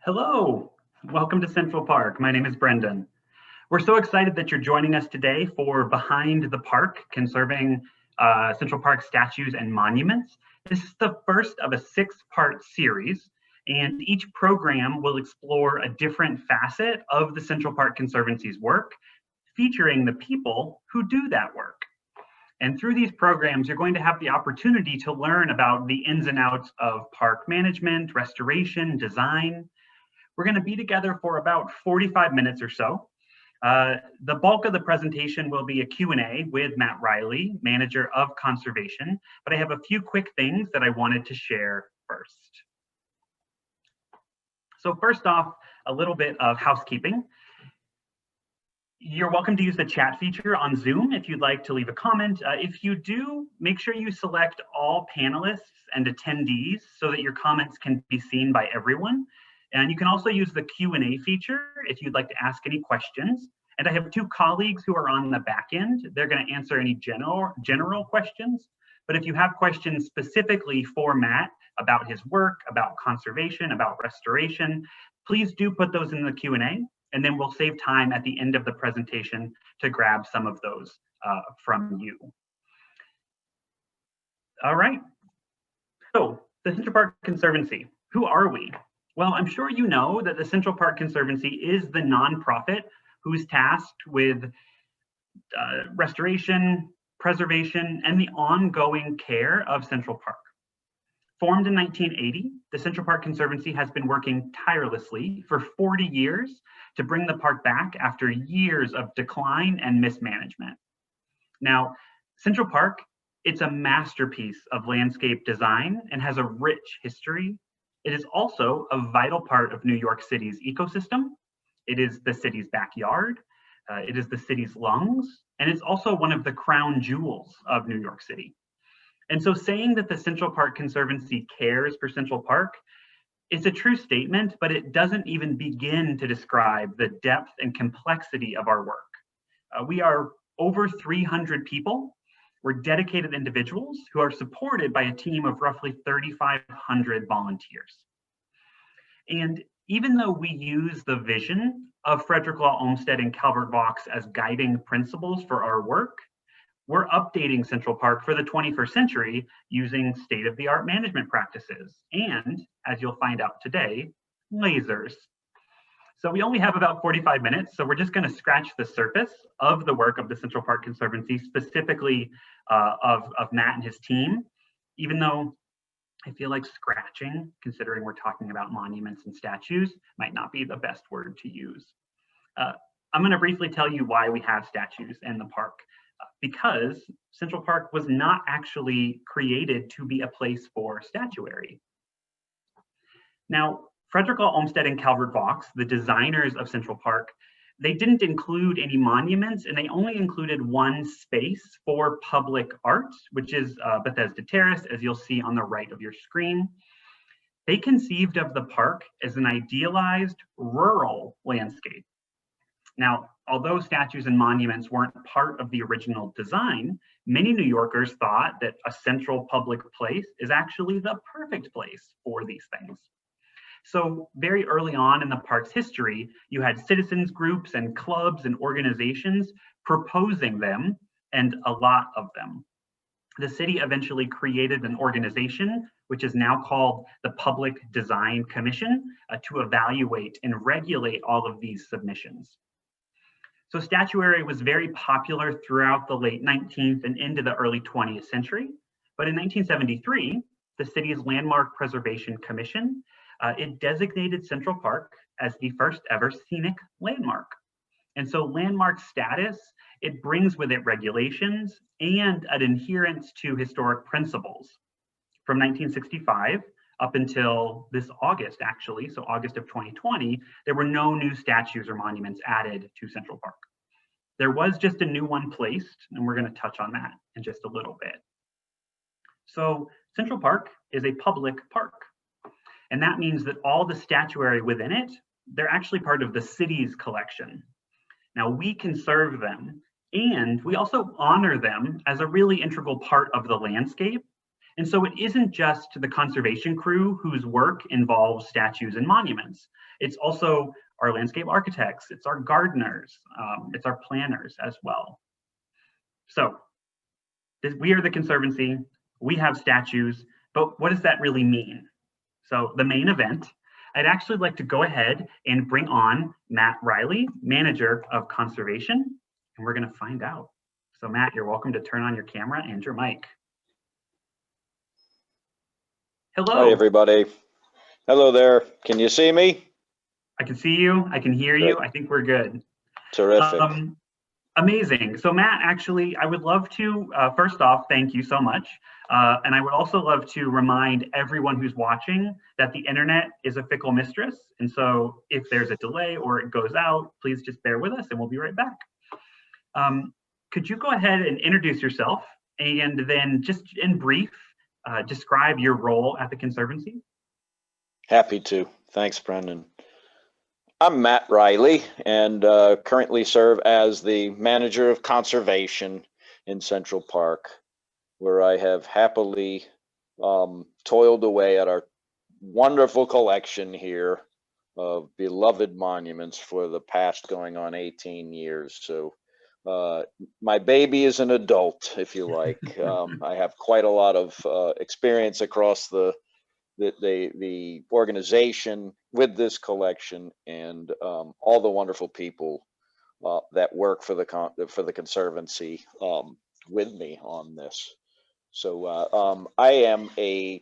Hello, welcome to Central Park. My name is Brendan. We're so excited that you're joining us today for Behind the Park, Conserving Central Park Statues and Monuments. This is the first of a six-part series, and each program will explore a different facet of the Central Park Conservancy's work, featuring the people who do that work. And through these programs, you're going to have the opportunity to learn about the ins and outs of park management, restoration, design. We're going to be together for about 45 minutes or so. The bulk of the presentation will be a Q&A with Matt Riley, Manager of Conservation, but I have a few quick things that I wanted to share first. So first off, a little bit of housekeeping. You're welcome to use the chat feature on Zoom if you'd like to leave a comment. If you do, make sure you select all panelists and attendees so that your comments can be seen by everyone. And you can also use the Q&A feature if you'd like to ask any questions. And I have two colleagues who are on the back end. They're going to answer any general questions. But if you have questions specifically for Matt about his work, about conservation, about restoration, please do put those in the Q&A. And then we'll save time at the end of the presentation to grab some of those from you. All right. So the Central Park Conservancy, who are we? Well, I'm sure you know that the Central Park Conservancy is the nonprofit who's tasked with restoration, preservation, and the ongoing care of Central Park. Formed in 1980, the Central Park Conservancy has been working tirelessly for 40 years to bring the park back after years of decline and mismanagement. Now, Central Park, it's a masterpiece of landscape design and has a rich history. It is also a vital part of New York City's ecosystem. It is the city's backyard. It is the city's lungs, and it's also one of the crown jewels of New York City. And so saying that the Central Park Conservancy cares for Central Park is a true statement, but it doesn't even begin to describe the depth and complexity of our work. We are over 300 people. We're dedicated individuals who are supported by a team of roughly 3,500 volunteers. And even though we use the vision of Frederick Law Olmsted and Calvert Vaux as guiding principles for our work, we're updating Central Park for the 21st century using state-of-the-art management practices and, as you'll find out today, lasers. So we only have about 45 minutes, so we're just going to scratch the surface of the work of the Central Park Conservancy, specifically of Matt and his team, even though I feel like scratching, considering we're talking about monuments and statues, might not be the best word to use. I'm going to briefly tell you why we have statues in the park. Because Central Park was not actually created to be a place for statuary. Now, Frederick Law Olmsted and Calvert Vaux, the designers of Central Park, they didn't include any monuments, and they only included one space for public art, which is Bethesda Terrace, as you'll see on the right of your screen. They conceived of the park as an idealized rural landscape. Now, although statues and monuments weren't part of the original design, many New Yorkers thought that a central public place is actually the perfect place for these things. So very early on in the park's history, you had citizens groups and clubs and organizations proposing them, and a lot of them. The city eventually created an organization, which is now called the Public Design Commission, to evaluate and regulate all of these submissions. So statuary was very popular throughout the late 19th and into the early 20th century. But in 1973, the city's Landmark Preservation Commission, it designated Central Park as the first ever scenic landmark. And so landmark status, it brings with it regulations and an adherence to historic principles. From 1965 up until this August, actually, so August of 2020, there were no new statues or monuments added to Central Park. There was just a new one placed, and we're going to touch on that in just a little bit. So Central Park is a public park, and that means that all the statuary within it, they're actually part of the city's collection. Now, we conserve them, and we also honor them as a really integral part of the landscape. And so it isn't just the conservation crew whose work involves statues and monuments. It's also our landscape architects, it's our gardeners, it's our planners as well. So we are the Conservancy, we have statues, but what does that really mean? So the main event, I'd actually like to go ahead and bring on Matt Riley, Manager of Conservation, and we're gonna find out. So Matt, you're welcome to turn on your camera and your mic. Hello. Hi, everybody. Hello there. Can you see me? I can see you. I can hear you. I think we're good. Terrific. Amazing. So Matt, actually, I would love to, first off, thank you so much. And I would also love to remind everyone who's watching that the internet is a fickle mistress. And so if there's a delay or it goes out, please just bear with us and we'll be right back. Could you go ahead and introduce yourself and then just in brief, describe your role at the Conservancy? Happy to. Thanks, Brendan. I'm Matt Riley and currently serve as the Manager of Conservation in Central Park, where I have happily toiled away at our wonderful collection here of beloved monuments for the past going on 18 years. So my baby is an adult, if you like. I have quite a lot of experience across the organization with this collection and all the wonderful people that work for the Conservancy with me on this. So I am an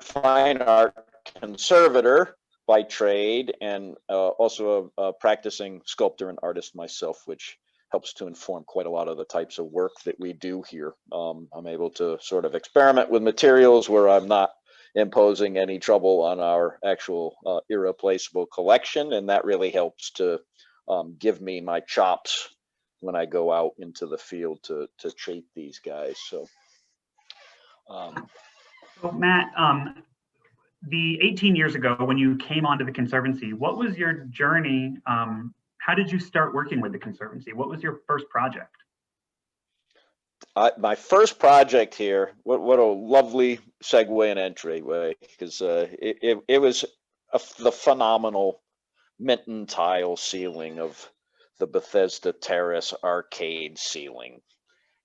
fine art conservator by trade, and also a practicing sculptor and artist myself, which helps to inform quite a lot of the types of work that we do here. I'm able to sort of experiment with materials where I'm not imposing any trouble on our actual irreplaceable collection, and that really helps to give me my chops when I go out into the field to treat these guys. So Matt, the 18 years ago when you came onto the Conservancy, what was your journey? How did you start working with the Conservancy? What was your first project? My first project here, what a lovely segue and entryway, because it was the phenomenal Minton tile ceiling of the Bethesda Terrace arcade ceiling.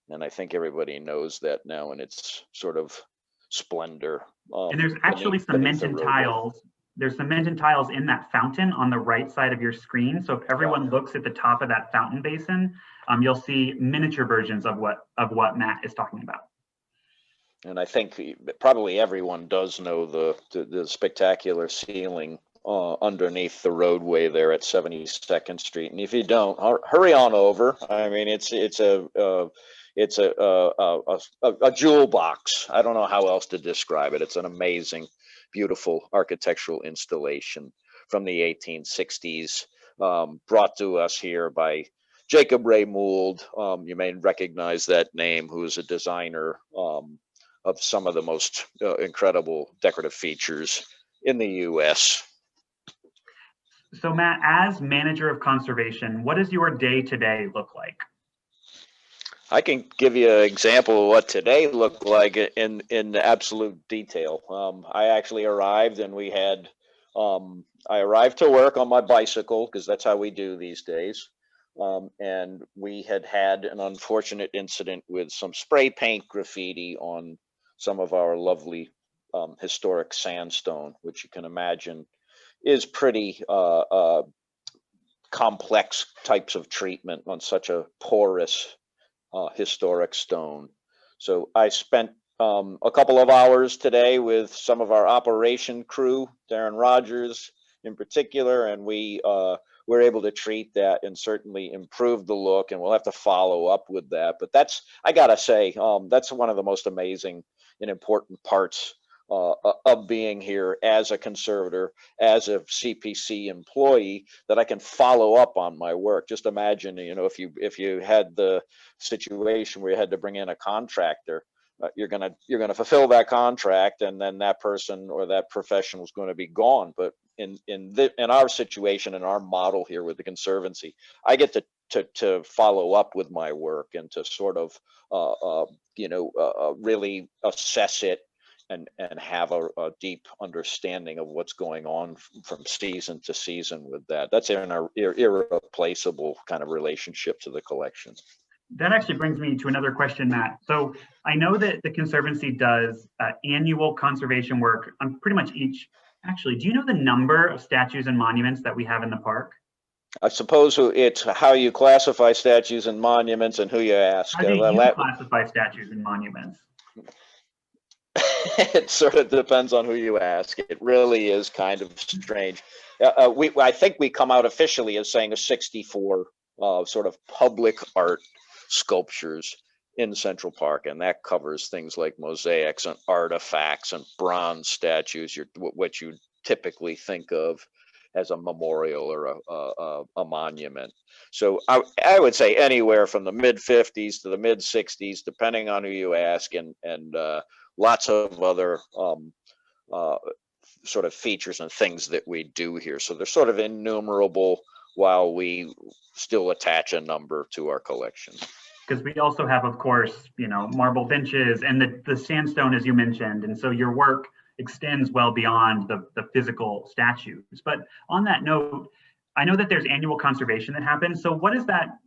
And I think everybody knows that now in its sort of splendor. And there's actually some Minton tiles. There's some Minton tiles in that fountain on the right side of your screen. So if everyone looks at the top of that fountain basin, you'll see miniature versions of what Matt is talking about. And I think probably everyone does know the spectacular ceiling underneath the roadway there at 72nd Street. And if you don't, hurry on over. I mean, it's a jewel box. I don't know how else to describe it. It's an amazing, beautiful architectural installation from the 1860s, brought to us here by Jacob Ray Mould. You may recognize that name, who is a designer of some of the most incredible decorative features in the U.S. So Matt, as Manager of Conservation, what does your day-to-day look like? I can give you an example of what today looked like in absolute detail. I actually arrived and we had, I arrived to work on my bicycle, because that's how we do these days. And we had an unfortunate incident with some spray paint graffiti on some of our lovely historic sandstone, which you can imagine is pretty complex types of treatment on such a porous historic stone. So I spent a couple of hours today with some of our operation crew, Darren Rogers in particular, and we were able to treat that and certainly improve the look, and we'll have to follow up with that. But that's, I gotta say, that's one of the most amazing and important parts of being here as a conservator, as a CPC employee, that I can follow up on my work. Just imagine, you know, if you had the situation where you had to bring in a contractor, you're gonna fulfill that contract, and then that person or that professional is going to be gone. But in our situation, in our model here with the Conservancy, I get to follow up with my work and to sort of really assess it and have a deep understanding of what's going on from season to season with that. That's an irreplaceable kind of relationship to the collection. That actually brings me to another question, Matt. So I know that the Conservancy does annual conservation work on pretty much each. Actually, do you know the number of statues and monuments that we have in the park? I suppose it's how you classify statues and monuments and who you ask. How do you classify statues and monuments? It sort of depends on who you ask. It really is kind of strange. I think we come out officially as saying a 64 sort of public art sculptures in Central Park, and that covers things like mosaics and artifacts and bronze statues, what you typically think of as a memorial or a monument. So I would say anywhere from the mid 50s to the mid 60s, depending on who you ask, and lots of other sort of features and things that we do here. So they're sort of innumerable while we still attach a number to our collection. Because we also have, of course, marble benches and the sandstone, as you mentioned. And so your work extends well beyond the physical statues. But on that note, I know that there's annual conservation that happens. So what does that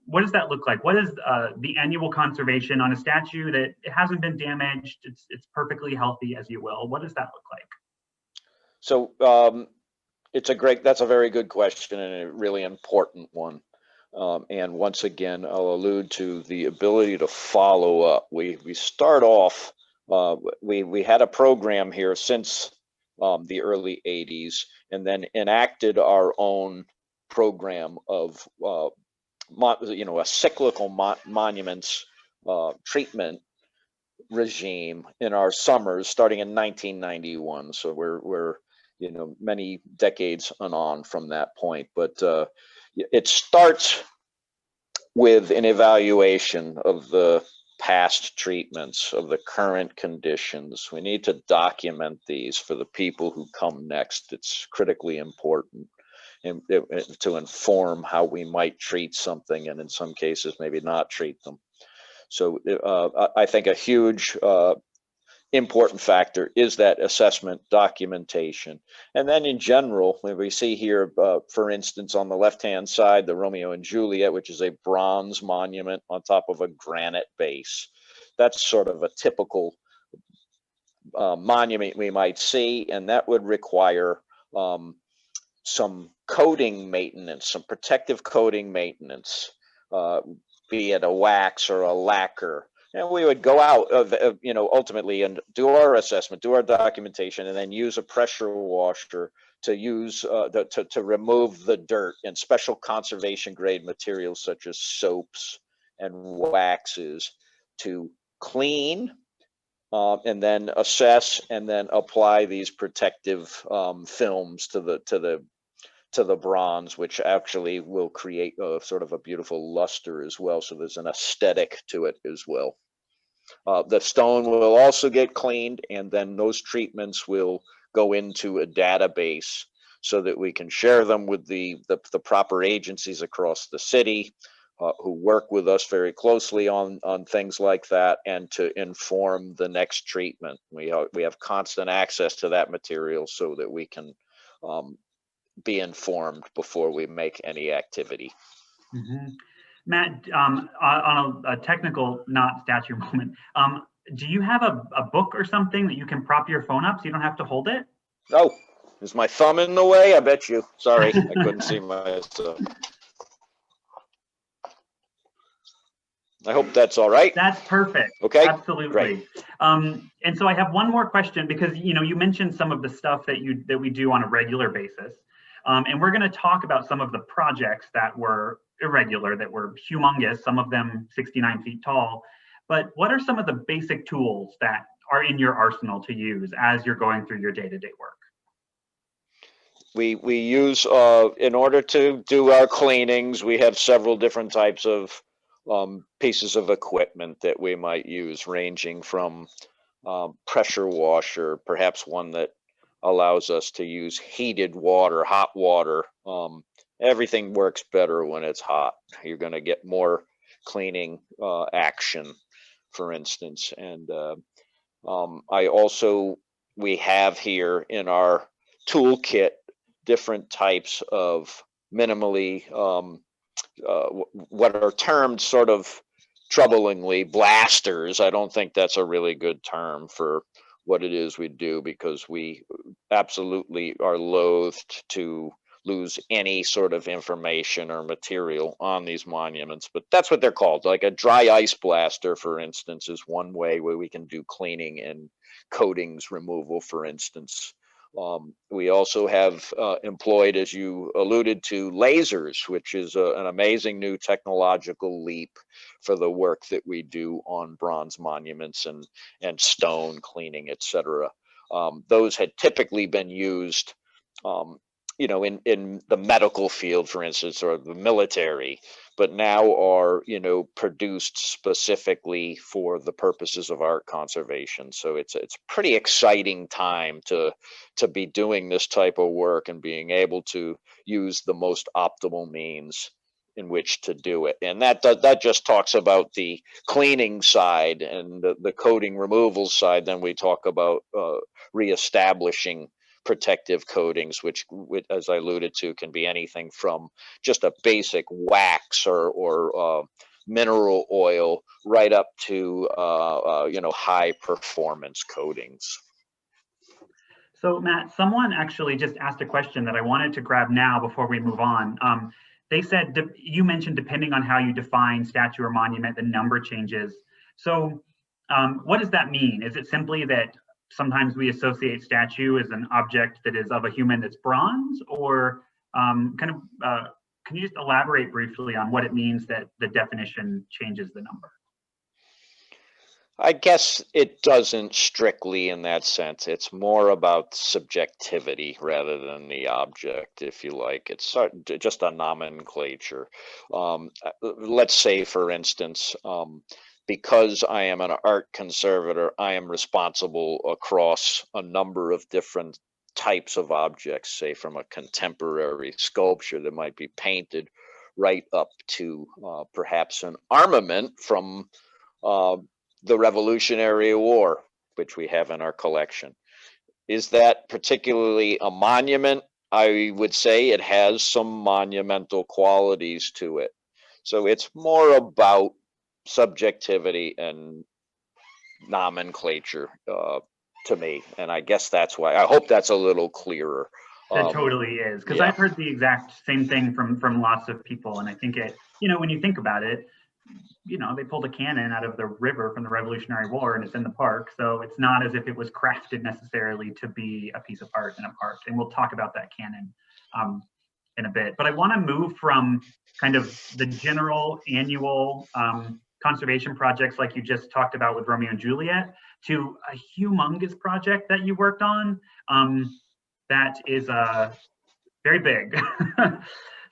look like? What is the annual conservation on a statue that it hasn't been damaged? It's perfectly healthy, as you will. What does that look like? So that's a very good question and a really important one. And once again, I'll allude to the ability to follow up. We start off, we had a program here since the early 80s, and then enacted our own program of a cyclical monuments treatment regime in our summers starting in 1991. So we're many decades on from that point, but it starts with an evaluation of the past treatments, of the current conditions. We need to document these for the people who come next. It's critically important to inform how we might treat something, and in some cases maybe not treat them. So I think a huge important factor is that assessment documentation. And then in general, when we see here, for instance, on the left-hand side, the Romeo and Juliet, which is a bronze monument on top of a granite base. That's sort of a typical monument we might see, and that would require some coating maintenance, some protective coating maintenance, be it a wax or a lacquer. And we would go out ultimately and do our assessment, do our documentation, and then use a pressure washer to use to remove the dirt, and special conservation grade materials such as soaps and waxes to clean, and then assess, and then apply these protective films to the bronze, which actually will create a sort of a beautiful luster as well. So there's an aesthetic to it as well. The stone will also get cleaned, and then those treatments will go into a database so that we can share them with the proper agencies across the city who work with us very closely on things like that, and to inform the next treatment. We have constant access to that material so that we can be informed before we make any activity. Mm-hmm. Matt, on a technical, not statue moment, do you have a book or something that you can prop your phone up so you don't have to hold it? Oh, is my thumb in the way? I bet you. Sorry, I couldn't see myself. I hope that's all right. That's perfect. Okay. Absolutely. Great. And so I have one more question, because you mentioned some of the stuff that we do on a regular basis. And we're going to talk about some of the projects that were irregular, that were humongous, some of them 69 feet tall. But what are some of the basic tools that are in your arsenal to use as you're going through your day-to-day work? We use, in order to do our cleanings, we have several different types of pieces of equipment that we might use, ranging from pressure washer, perhaps one that allows us to use heated water, hot water. Everything works better when it's hot. You're going to get more cleaning action, for instance. And we have here in our toolkit different types of minimally, what are termed sort of troublingly blasters. I don't think that's a really good term for what it is we do, because we absolutely are loathed to lose any sort of information or material on these monuments, but that's what they're called. Like a dry ice blaster, for instance, is one way where we can do cleaning and coatings removal, for instance. We also have employed, as you alluded to, lasers, which is an amazing new technological leap for the work that we do on bronze monuments and stone cleaning, etc. Those had typically been used in the medical field, for instance, or the military, but now are, produced specifically for the purposes of art conservation. So it's a pretty exciting time to be doing this type of work and being able to use the most optimal means in which to do it. And that just talks about the cleaning side and the coating removal side. Then we talk about reestablishing protective coatings, which, as I alluded to, can be anything from just a basic wax or mineral oil right up to high performance coatings. So Matt, someone actually just asked a question that I wanted to grab now before we move on. They said, you mentioned depending on how you define statue or monument, the number changes. So what does that mean? Is it simply that sometimes we associate statue as an object that is of a human that's bronze, or can you just elaborate briefly on what it means that the definition changes the number? I guess it doesn't strictly in that sense. It's more about subjectivity rather than the object, if you like. It's just a nomenclature. Let's say, for instance, because I am an art conservator, I am responsible across a number of different types of objects, say from a contemporary sculpture that might be painted right up to perhaps an armament from the Revolutionary War, which we have in our collection. Is that particularly a monument? I would say it has some monumental qualities to it. So it's more about subjectivity and nomenclature to me. And I guess that's why, I hope that's a little clearer. It totally is, because yeah. I've heard the exact same thing from lots of people. And I think it, when you think about it, they pulled a cannon out of the river from the Revolutionary War and it's in the park. So it's not as if it was crafted necessarily to be a piece of art in a park. And we'll talk about that cannon in a bit. But I want to move from kind of the general annual conservation projects like you just talked about with Romeo and Juliet to a humongous project that you worked on that is very big.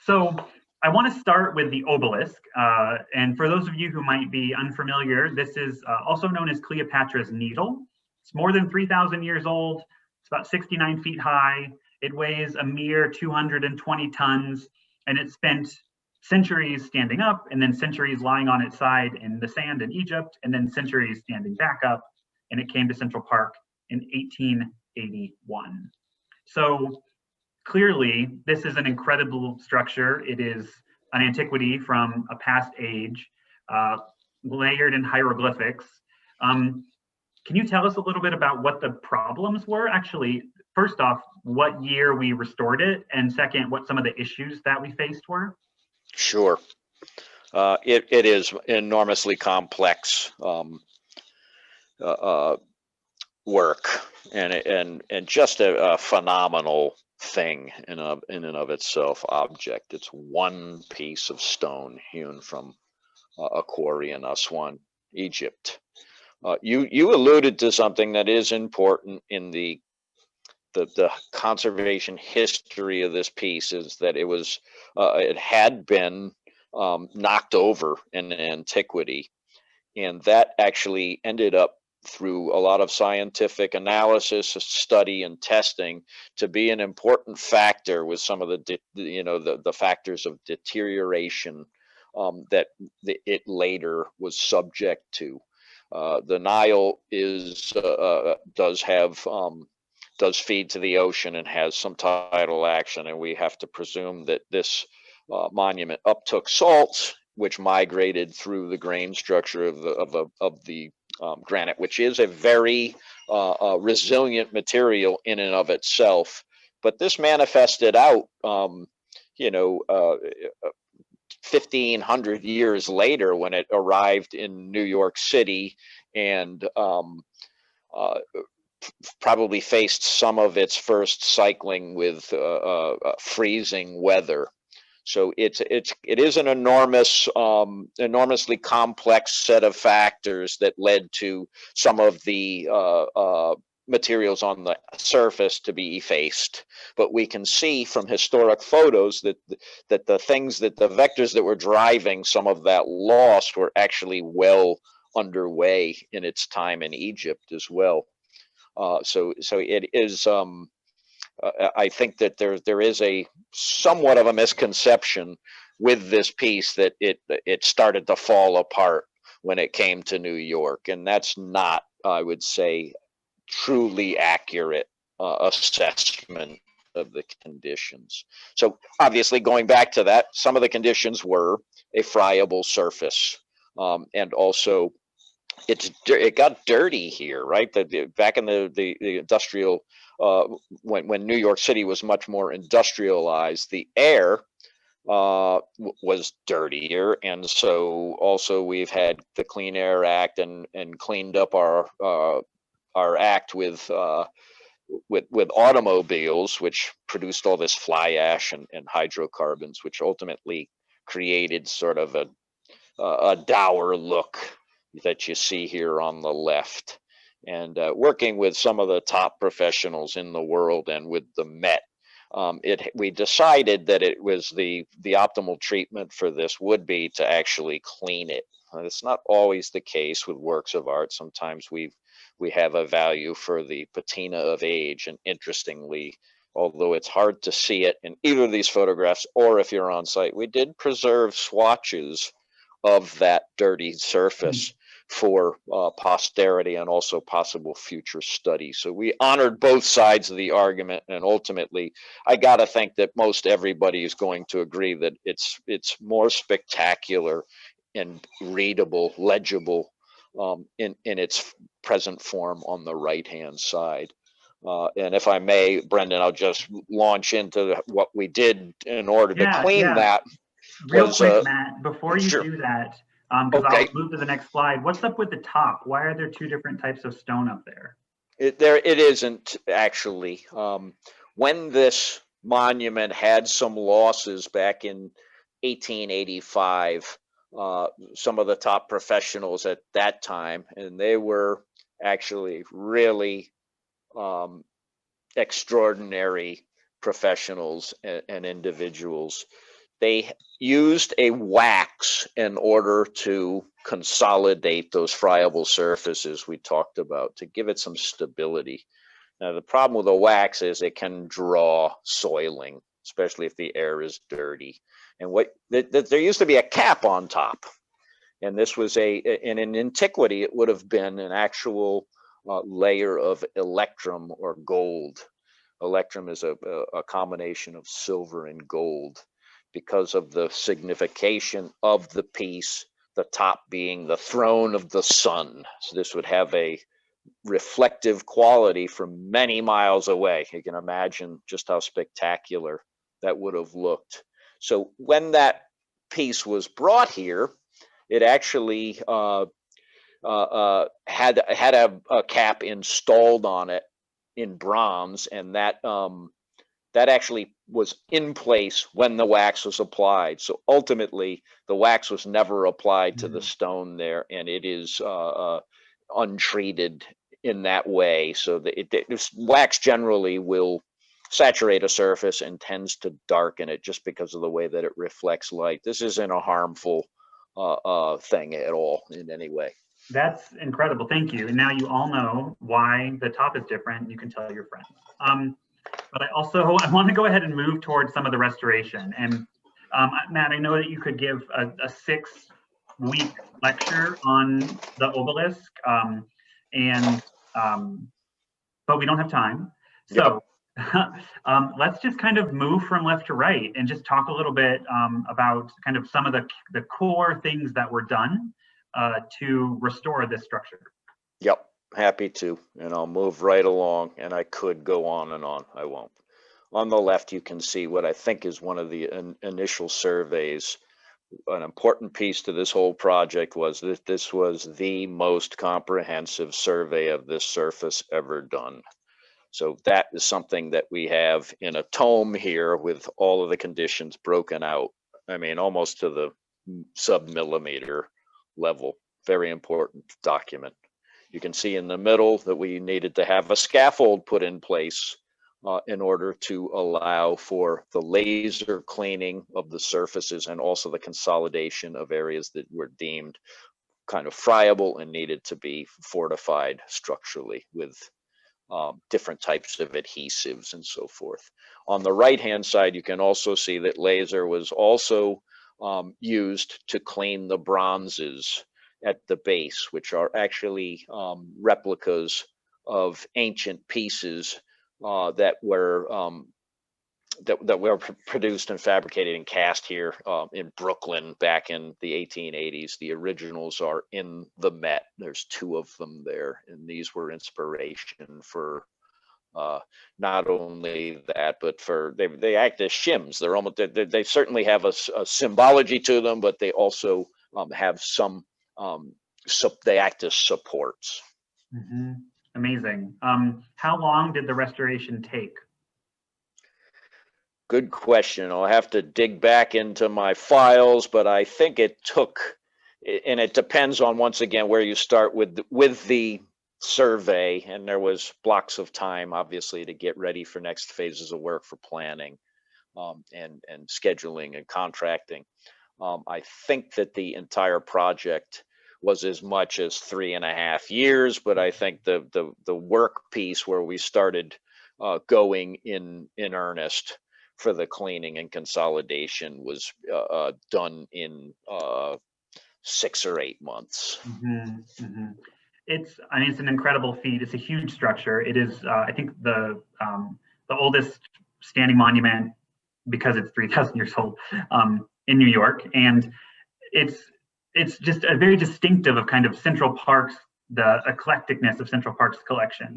So I want to start with the obelisk. And for those of you who might be unfamiliar, this is also known as Cleopatra's Needle. It's more than 3,000 years old. It's about 69 feet high. It weighs a mere 220 tons, and it spent centuries standing up and then centuries lying on its side in the sand in Egypt, and then centuries standing back up. And it came to Central Park in 1881. So clearly, this is an incredible structure. It is an antiquity from a past age, layered in hieroglyphics. Can you tell us a little bit about what the problems were? Actually, first off, what year we restored it, and second, what some of the issues that we faced were? Sure. It is enormously complex work, and just a phenomenal thing in and of itself, object. It's one piece of stone hewn from a quarry in Aswan, Egypt. You alluded to something that is important in the conservation history of this piece, is that it had been knocked over in antiquity, and that actually ended up through a lot of scientific analysis, study, and testing to be an important factor with some of the factors of deterioration that it later was subject to. The Nile does feed to the ocean and has some tidal action, and we have to presume that this monument uptook salts, which migrated through the grain structure of the granite, which is a very resilient material in and of itself. But this manifested out, 1,500 years later when it arrived in New York City and probably faced some of its first cycling with freezing weather. So it is an enormously complex set of factors that led to some of the materials on the surface to be effaced. But we can see from historic photos that the vectors that were driving some of that loss were actually well underway in its time in Egypt as well. So it is. I think that there is a somewhat of a misconception with this piece that it started to fall apart when it came to New York, and that's not, I would say, truly accurate assessment of the conditions. So obviously, going back to that, some of the conditions were a friable surface, and also it got dirty here, right? Back in the industrial, when New York City was much more industrialized, the air was dirtier, and so also we've had the Clean Air Act and cleaned up our act with automobiles, which produced all this fly ash and hydrocarbons, which ultimately created sort of a dour look that you see here on the left. And working with some of the top professionals in the world and with the Met, we decided that it was the optimal treatment for this would be to actually clean it. It's not always the case with works of art. Sometimes we have a value for the patina of age, and interestingly, although it's hard to see it in either of these photographs or if you're on site, we did preserve swatches of that dirty surface for posterity and also possible future study. So we honored both sides of the argument, and ultimately I gotta think that most everybody is going to agree that it's more spectacular and readable, legible in its present form on the right hand side. And if I may, Brendan, I'll just launch into what we did in order to clean that. Real quick, Matt, before you sure. do that, because I'll move to the next slide. What's up with the top? Why are there two different types of stone up there? It isn't actually. When this monument had some losses back in 1885, some of the top professionals at that time, and they were actually really extraordinary professionals and individuals, they used a wax in order to consolidate those friable surfaces we talked about to give it some stability. Now, the problem with a wax is it can draw soiling, especially if the air is dirty. And there used to be a cap on top. And this was in antiquity, it would have been an actual layer of electrum or gold. Electrum is a combination of silver and gold, because of the signification of the piece, the top being the throne of the sun. So this would have a reflective quality from many miles away. You can imagine just how spectacular that would have looked. So when that piece was brought here, it actually had a cap installed on it in bronze, and that actually was in place when the wax was applied. So ultimately, the wax was never applied to the stone there, and it is untreated in that way. So this wax generally will saturate a surface and tends to darken it just because of the way that it reflects light. This isn't a harmful thing at all in any way. That's incredible. Thank you. And now you all know why the top is different. You can tell your friends. But I want to go ahead and move towards some of the restoration. And Matt, I know that you could give a 6-week lecture on the obelisk, and but we don't have time. So let's just kind of move from left to right and just talk a little bit about kind of some of the core things that were done to restore this structure. Yep, happy to, and I'll move right along, and I could go on and on. I won't. On the left, you can see what I think is one of the initial surveys. An important piece to this whole project was that this was the most comprehensive survey of this surface ever done. So that is something that we have in a tome here with all of the conditions broken out. I mean, almost to the sub-millimeter level. Very important document. You can see in the middle that we needed to have a scaffold put in place in order to allow for the laser cleaning of the surfaces and also the consolidation of areas that were deemed kind of friable and needed to be fortified structurally with different types of adhesives and so forth. On the right-hand side, you can also see that laser was also used to clean the bronzes at the base, which are actually replicas of ancient pieces that were produced and fabricated and cast here in Brooklyn back in the 1880s. The originals are in the Met. There's 2 of them there, and these were inspiration for not only that, but for they act as shims. They're almost they certainly have a symbology to them, but they also have some they act as supports. Mm-hmm. Amazing. How long did the restoration take? Good question. I'll have to dig back into my files, but I think it took, and it depends on, once again, where you start with the survey, and there was blocks of time, obviously, to get ready for next phases of work for planning and scheduling and contracting. I think that the entire project was as much as 3.5 years, but I think the work piece where we started going in earnest for the cleaning and consolidation was done in 6 or 8 months. Mm-hmm, mm-hmm. I mean, it's an incredible feat. It's a huge structure. It is, I think, the oldest standing monument, because it's 3,000 years old, in New York, and it's just a very distinctive of kind of Central Park's, the eclecticness of Central Park's collection.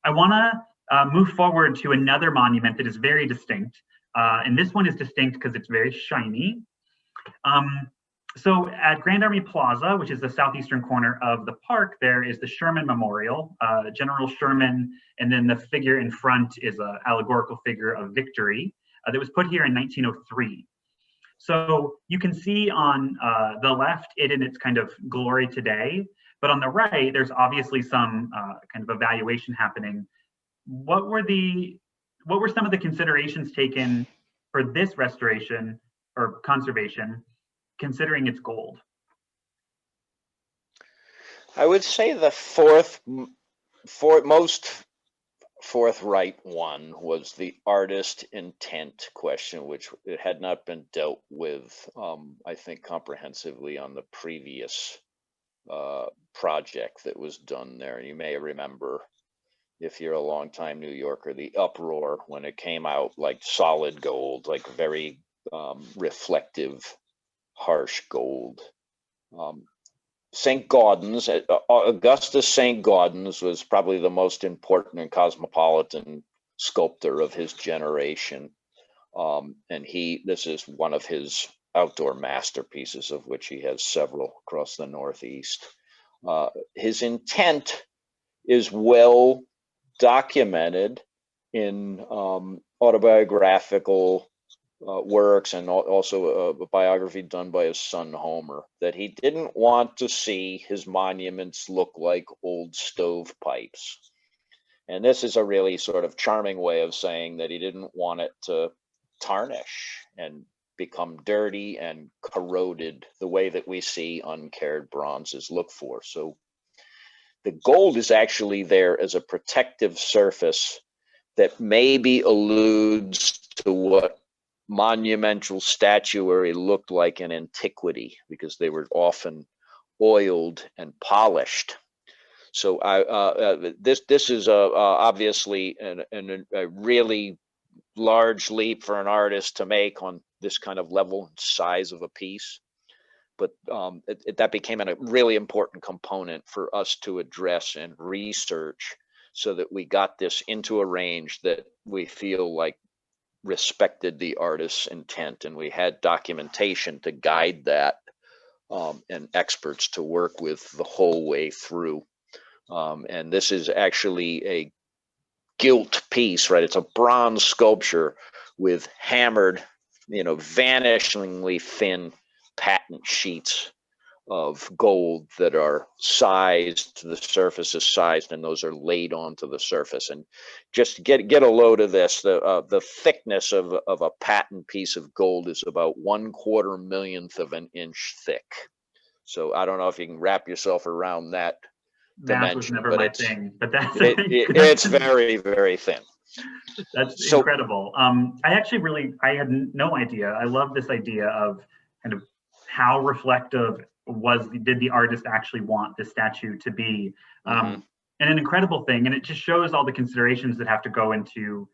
I want to move forward to another monument that is very distinct, and this one is distinct because it's very shiny. So at Grand Army Plaza, which is the southeastern corner of the park, there is the Sherman Memorial, General Sherman, and then the figure in front is an allegorical figure of victory that was put here in 1903. So you can see on the left it in its kind of glory today, but on the right, there's obviously some kind of evaluation happening. What were some of the considerations taken for this restoration or conservation, considering its gold? I would say the most forthright one was the artist intent question, which it had not been dealt with, I think, comprehensively on the previous project that was done there. You may remember, if you're a longtime New Yorker, the uproar when it came out like solid gold, like very reflective, harsh gold. St. Gaudens, Augustus St. Gaudens was probably the most important and cosmopolitan sculptor of his generation. And this is one of his outdoor masterpieces, of which he has several across the Northeast. His intent is well documented in autobiographical works, and also a biography done by his son Homer, that he didn't want to see his monuments look like old stovepipes. And this is a really sort of charming way of saying that he didn't want it to tarnish and become dirty and corroded the way that we see uncared bronzes look for. So the gold is actually there as a protective surface that maybe alludes to what monumental statuary looked like in antiquity, because they were often oiled and polished. So this is obviously a really large leap for an artist to make on this kind of level and size of a piece. But that became a really important component for us to address and research, so that we got this into a range that we feel like respected the artist's intent, and we had documentation to guide that, and experts to work with the whole way through. And this is actually a gilt piece, right? It's a bronze sculpture with hammered, vanishingly thin patent sheets of gold that are sized, the surface is sized, and those are laid onto the surface. And just get a load of this, the thickness of a patent piece of gold is about 1/4 millionth of an inch thick. So I don't know if you can wrap yourself around that Math was dimension, never but my thing, but that's it's very, very thin. That's incredible. I actually I had no idea. I love this idea of kind of how reflective did the artist actually want the statue to be. And an incredible thing, and it just shows all the considerations that have to go into,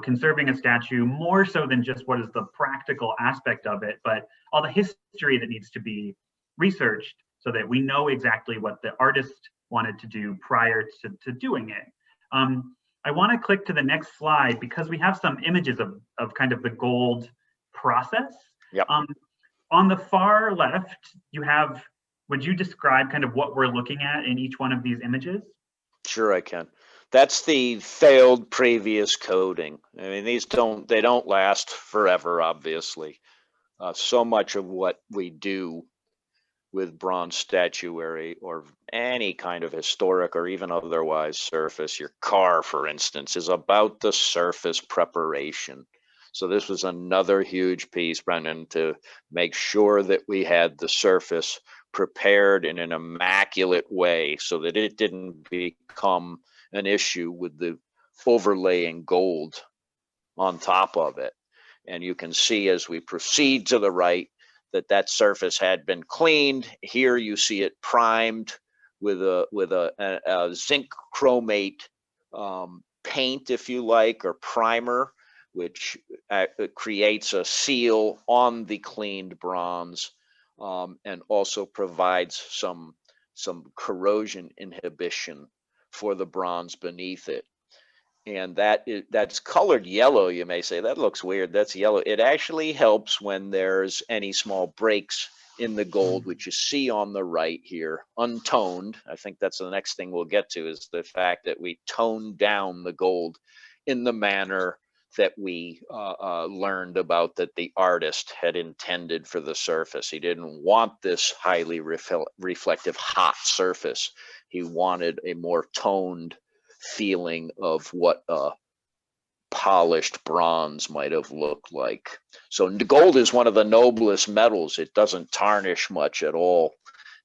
conserving a statue, more so than just what is the practical aspect of it, but all the history that needs to be researched so that we know exactly what the artist wanted to do prior to doing it. I want to click to the next slide because we have some images of kind of the gold process. Yep. On the far left, would you describe kind of what we're looking at in each one of these images? Sure, I can. That's the failed previous coating. I mean, they don't last forever, obviously. So much of what we do with bronze statuary or any kind of historic or even otherwise surface, your car, for instance, is about the surface preparation. So this was another huge piece, Brendan, to make sure that we had the surface prepared in an immaculate way so that it didn't become an issue with the overlaying gold on top of it. And you can see as we proceed to the right that surface had been cleaned. Here you see it primed with a zinc chromate paint, if you like, or primer, which creates a seal on the cleaned bronze, and also provides some corrosion inhibition for the bronze beneath it. And that's colored yellow. You may say that looks weird. That's yellow. It actually helps when there's any small breaks in the gold, which you see on the right here, untoned. I think that's the next thing we'll get to, is the fact that we toned down the gold in the manner that we learned about that the artist had intended for the surface. He didn't want this highly reflective hot surface. He wanted a more toned feeling of what a polished bronze might have looked like. So gold is one of the noblest metals. It doesn't tarnish much at all.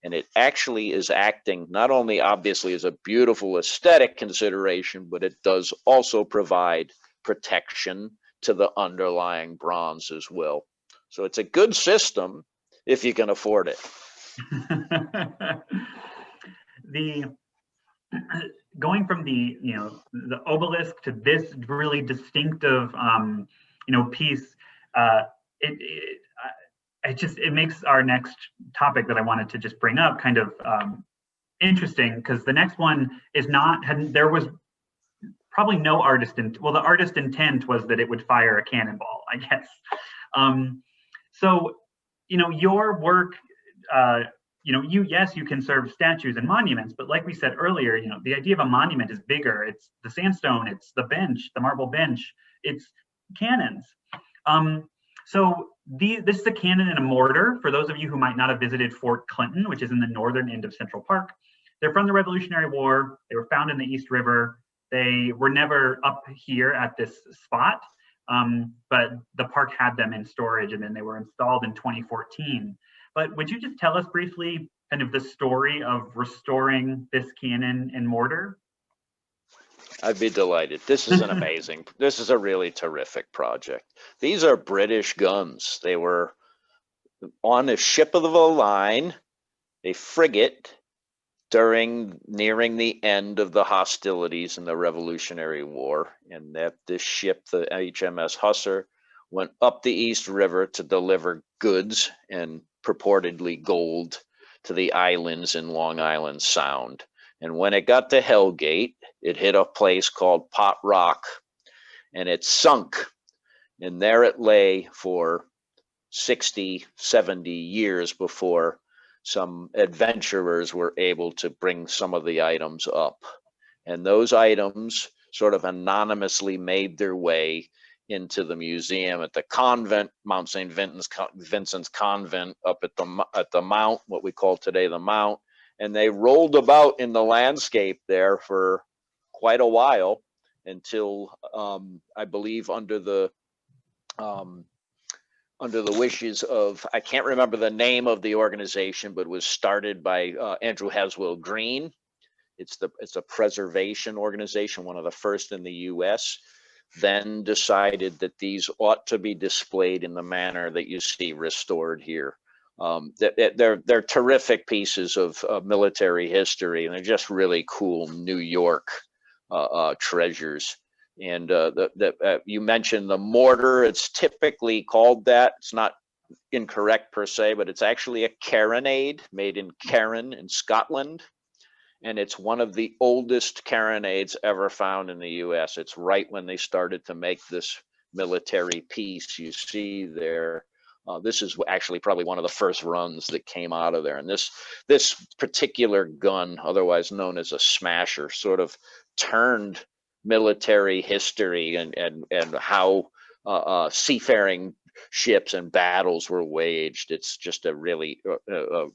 And it actually is acting not only obviously as a beautiful aesthetic consideration, but it does also provide protection to the underlying bronze as well. So it's a good system if you can afford it. Going from the obelisk to this really distinctive piece, it makes our next topic that I wanted to just bring up kind of interesting, because the next one is there was probably no artist the artist intent was that it would fire a cannonball, I guess. So your work, you conserve statues and monuments, but like we said earlier, the idea of a monument is bigger. It's the sandstone, it's the bench, the marble bench, it's cannons. So this is a cannon and a mortar. For those of you who might not have visited Fort Clinton, which is in the northern end of Central Park, they're from the Revolutionary War. They were found in the East River. They were never up here at this spot. but the park had them in storage, and then they were installed in 2014. But would you just tell us briefly kind of the story of restoring this cannon and mortar? I'd be delighted. This is an amazing, this is a really terrific project. These are British guns. They were on a ship of the line, a frigate, nearing the end of the hostilities in the Revolutionary War. And that this ship, the HMS Hussar, went up the East River to deliver goods and purportedly gold to the islands in Long Island Sound. And when it got to Hellgate, it hit a place called Pot Rock, and it sunk. And there it lay for 60, 70 years before some adventurers were able to bring some of the items up. And those items sort of anonymously made their way into the museum at the convent, Mount St. Vincent's Convent, up at the Mount, what we call today the Mount. And they rolled about in the landscape there for quite a while until I believe under the wishes of, I can't remember the name of the organization, but was started by Andrew Haswell Green. It's a preservation organization, one of the first in the US, then decided that these ought to be displayed in the manner that you see restored here. They're terrific pieces of military history, and they're just really cool New York treasures. And you mentioned the mortar. It's typically called that. It's not incorrect per se, but it's actually a carronade made in Carron in Scotland. And it's one of the oldest carronades ever found in the US. It's right when they started to make this military piece you see there. This is actually probably one of the first runs that came out of there. And this particular gun, otherwise known as a smasher, sort of turned military history and how seafaring ships and battles were waged. It's just a really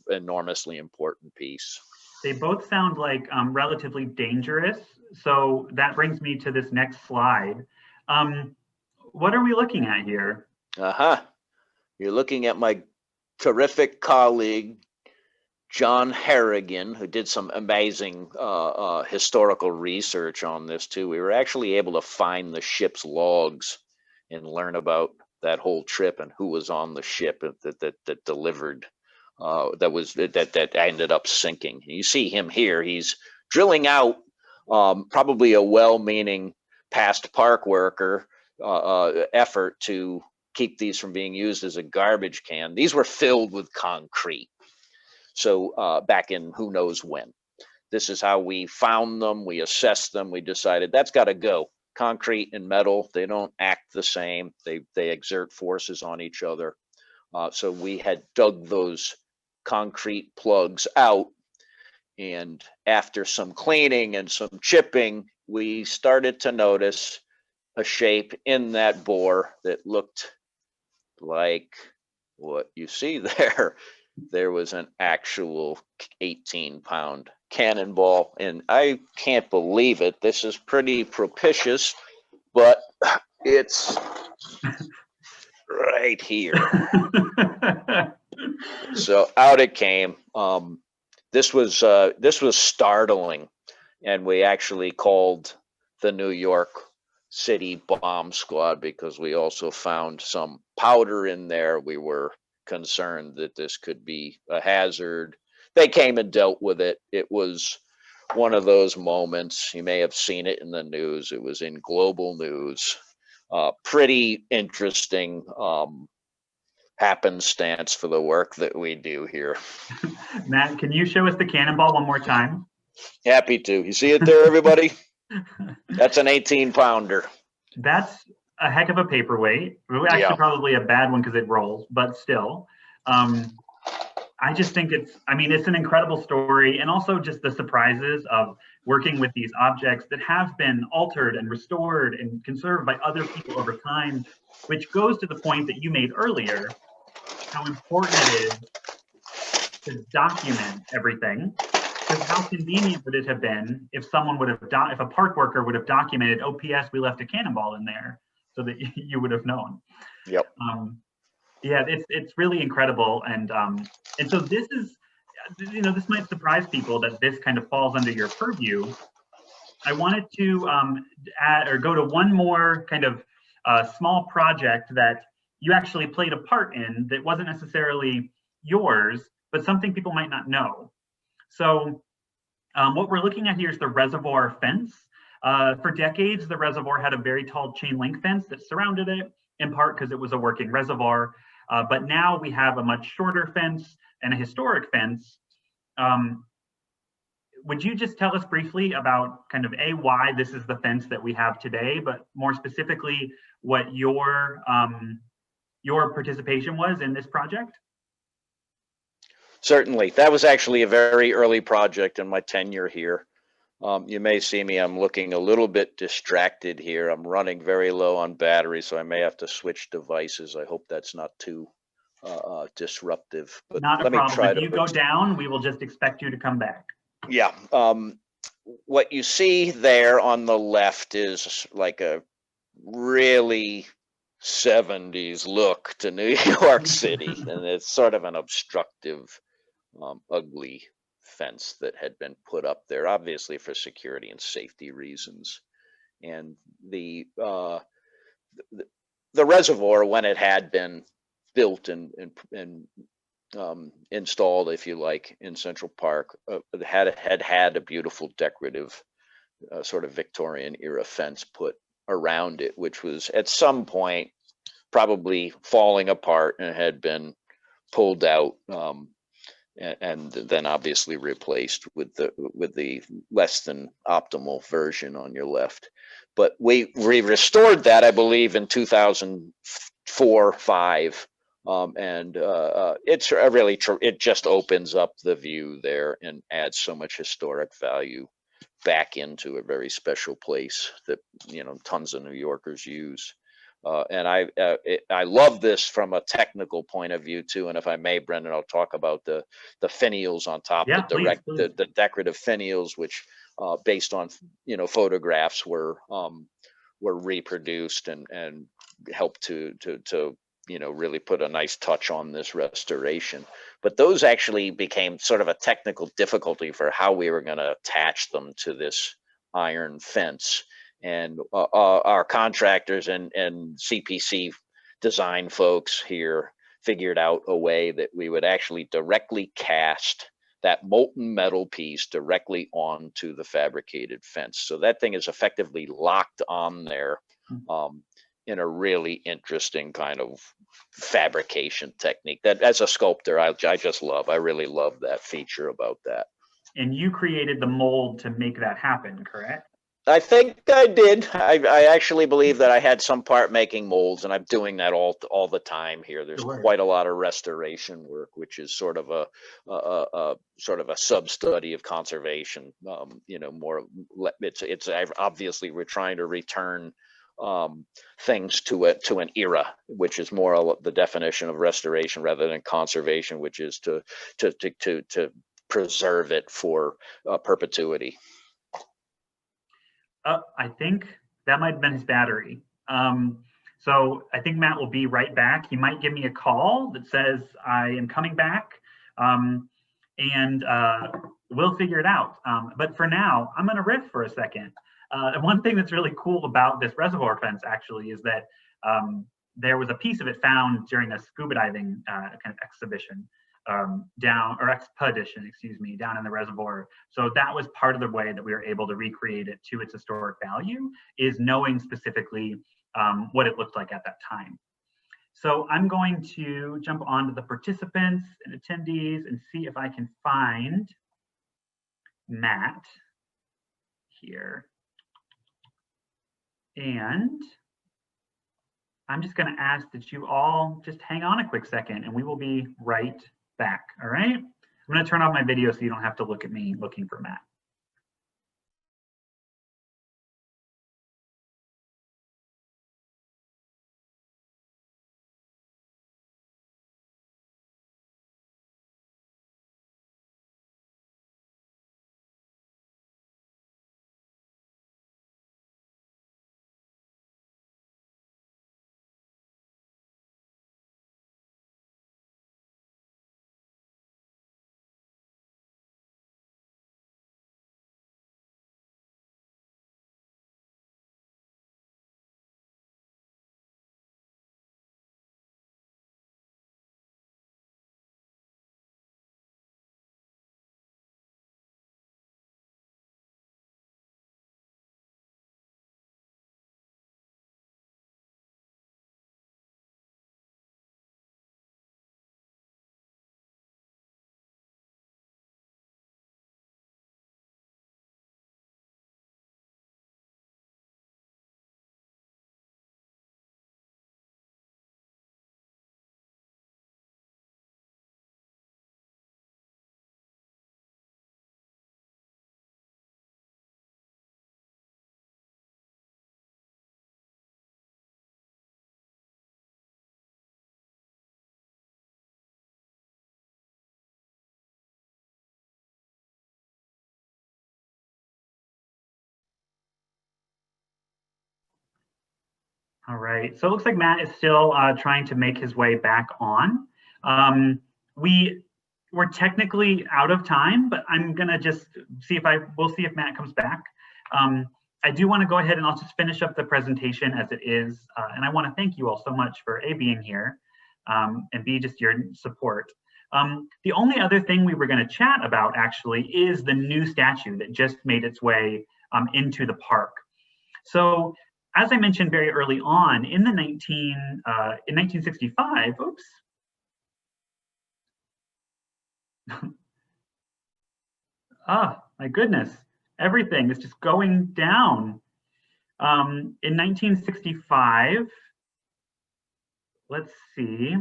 enormously important piece. They both sound like relatively dangerous. So that brings me to this next slide. What are we looking at here? You're looking at my terrific colleague, John Harrigan, who did some amazing historical research on this too. We were actually able to find the ship's logs and learn about that whole trip and who was on the ship that delivered, that ended up sinking. You see him here. He's drilling out, probably a well-meaning past park worker effort to keep these from being used as a garbage can. These were filled with concrete. So back in who knows when. This is how we found them. We assessed them. We decided that's got to go. Concrete and metal, they don't act the same. They exert forces on each other. So we had dug those concrete plugs out. And after some cleaning and some chipping, we started to notice a shape in that bore that looked like what you see there. There was an actual 18-pound cannonball, and I can't believe it. This is pretty propitious, but it's right here. So out it came. This was startling, and we actually called the New York City bomb squad because we also found some powder in there. We were concerned that this could be a hazard. They came and dealt with it. It was one of those moments. You may have seen it in the news. It was in global news. Pretty interesting happenstance for the work that we do here. Matt, can you show us the cannonball one more time? Happy to. You see it there, everybody? That's an 18-pounder. That's a heck of a paperweight. Actually, yeah. Probably a bad one because it rolls, but still. I just think it's an incredible story, and also just the surprises of working with these objects that have been altered and restored and conserved by other people over time, which goes to the point that you made earlier, how important it is to document everything. Because how convenient would it have been if someone would have, if a park worker would have documented, oh, P.S., we left a cannonball in there. so that you would have known. Yep. Yeah, it's really incredible, and so this is, this might surprise people that this kind of falls under your purview. I wanted to add or go to one more kind of small project that you actually played a part in that wasn't necessarily yours, but something people might not know. So what we're looking at here is the Reservoir Fence. For decades, the reservoir had a very tall chain link fence that surrounded it, in part because it was a working reservoir. But now we have a much shorter fence and a historic fence. Would you just tell us briefly about kind of why this is the fence that we have today, but more specifically, what your participation was in this project? Certainly. That was actually a very early project in my tenure here. You may see me, I'm looking a little bit distracted here. I'm running very low on battery, so I may have to switch devices. I hope that's not too disruptive. But not a let me problem. try if you go down, we will just expect you to come back. Yeah. What you see there on the left is like a really 70s look to New York City, and it's sort of an obstructive, ugly fence that had been put up there, obviously for security and safety reasons. And the reservoir, when it had been built and installed, if you like, in Central Park, had a beautiful decorative sort of Victorian era fence put around it, which was at some point probably falling apart and had been pulled out, and then obviously replaced with the less than optimal version on your left. But we restored that, I believe, in 2004-5. And it's a really, it just opens up the view there and adds so much historic value back into a very special place that, tons of New Yorkers use. And I love this from a technical point of view too. And if I may, Brendan, I'll talk about the finials on top, Yeah, please. Please. The decorative finials, which based on photographs were reproduced and helped to really put a nice touch on this restoration. But those actually became sort of a technical difficulty for how we were going to attach them to this iron fence. And our contractors and CPC design folks here figured out a way that we would actually directly cast that molten metal piece directly onto the fabricated fence. So that thing is effectively locked on there in a really interesting kind of fabrication technique that, as a sculptor, I just love. I really love that feature about that. And you created the mold to make that happen, correct? I think I did. I actually believe that I had some part making molds, and I'm doing that all the time here. There's quite a lot of restoration work, which is sort of a sub study of conservation. More it's obviously we're trying to return things to an era, which is more the definition of restoration rather than conservation, which is to preserve it for perpetuity. I think that might have been his battery. So I think Matt will be right back. He might give me a call that says I am coming back, and we'll figure it out. But for now, I'm going to riff for a second. One thing that's really cool about this reservoir fence actually is that there was a piece of it found during a scuba diving kind of exhibition expedition, down in the reservoir. So that was part of the way that we were able to recreate it to its historic value, is knowing specifically what it looked like at that time. So I'm going to jump onto the participants and attendees and see if I can find Matt here. And I'm just going to ask that you all just hang on a quick second and we will be right back. All right. I'm going to turn off my video so you don't have to look at me looking for Matt. All right, so it looks like Matt is still trying to make his way back on. We're technically out of time, but I'm gonna just see if we'll see if Matt comes back. I do want to go ahead and I'll just finish up the presentation as it is, and I want to thank you all so much for A, being here, and B, just your support. The only other thing we were going to chat about actually is the new statue that just made its way into the park. So as I mentioned very early on, in 1965, oops. Ah, my goodness, everything is just going down. In 1965, let's see.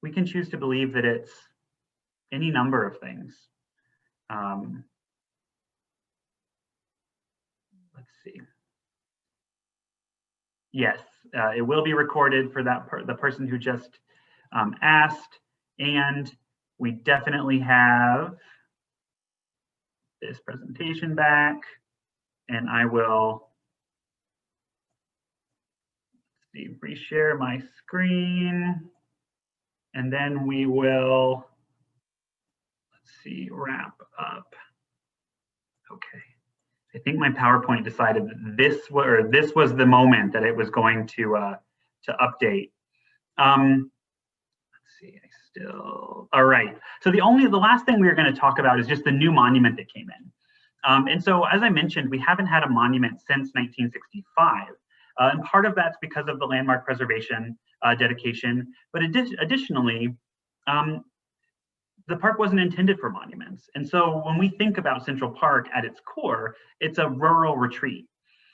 We can choose to believe that it's any number of things. Let's see. Yes, it will be recorded for that the person who just asked, and we definitely have this presentation back, and I will reshare my screen, and then we will, let's see, wrap up. Okay. I think my PowerPoint decided that this was the moment that it was going to update. Let's see, all right. So the last thing we are going to talk about is just the new monument that came in. And so, as I mentioned, we haven't had a monument since 1965. And part of that's because of the landmark preservation dedication. But additionally, the park wasn't intended for monuments. And so when we think about Central Park at its core, it's a rural retreat.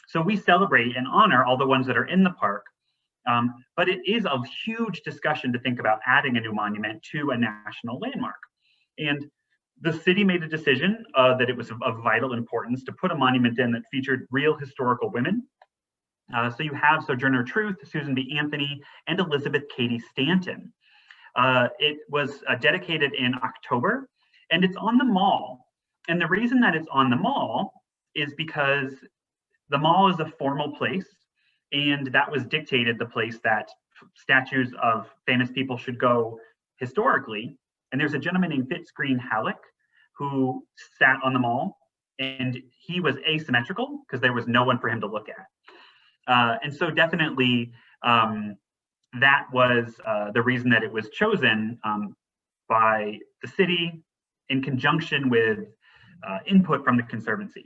So we celebrate and honor all the ones that are in the park. But it is a huge discussion to think about adding a new monument to a national landmark. And the city made a decision that it was of vital importance to put a monument in that featured real historical women. So you have Sojourner Truth, Susan B. Anthony, and Elizabeth Cady Stanton. It was dedicated in October, and it's on the mall. And the reason that it's on the mall is because the mall is a formal place, and that was dictated the place that statues of famous people should go historically. And there's a gentleman named Fitzgreen Halleck who sat on the mall, and he was asymmetrical because there was no one for him to look at. And so definitely that was the reason that it was chosen by the city in conjunction with input from the Conservancy.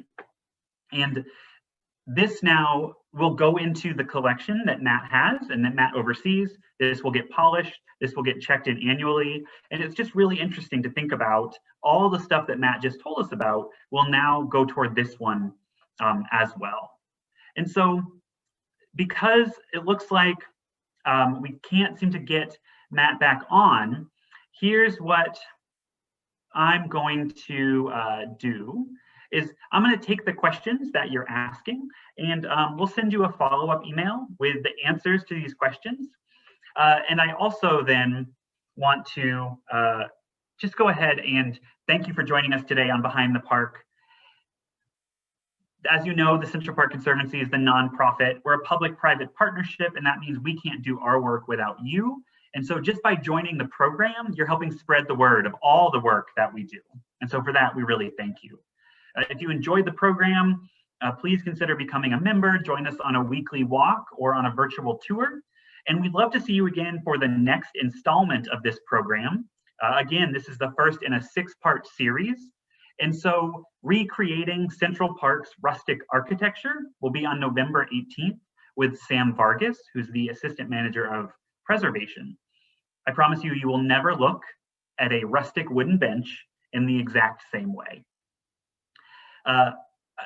And this now will go into the collection that Matt has and that Matt oversees. This will get polished. This will get checked in annually. And it's just really interesting to think about all the stuff that Matt just told us about will now go toward this one as well. And so because it looks like we can't seem to get Matt back on, here's what I'm going to do is I'm going to take the questions that you're asking, and we'll send you a follow-up email with the answers to these questions. And I also then want to just go ahead and thank you for joining us today on Behind the Park. As you know, the Central Park Conservancy is the nonprofit. We're a public-private partnership, and that means we can't do our work without you. And so just by joining the program, you're helping spread the word of all the work that we do. And so for that, we really thank you. If you enjoyed the program, please consider becoming a member. Join us on a weekly walk or on a virtual tour. And we'd love to see you again for the next installment of this program. Again, this is the first in a 6-part series. And so recreating Central Park's rustic architecture will be on November 18th with Sam Vargas, who's the Assistant Manager of Preservation. I promise you, you will never look at a rustic wooden bench in the exact same way.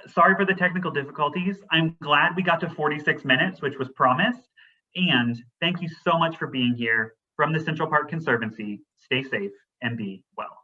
Sorry for the technical difficulties. I'm glad we got to 46 minutes, which was promised. And thank you so much for being here from the Central Park Conservancy. Stay safe and be well.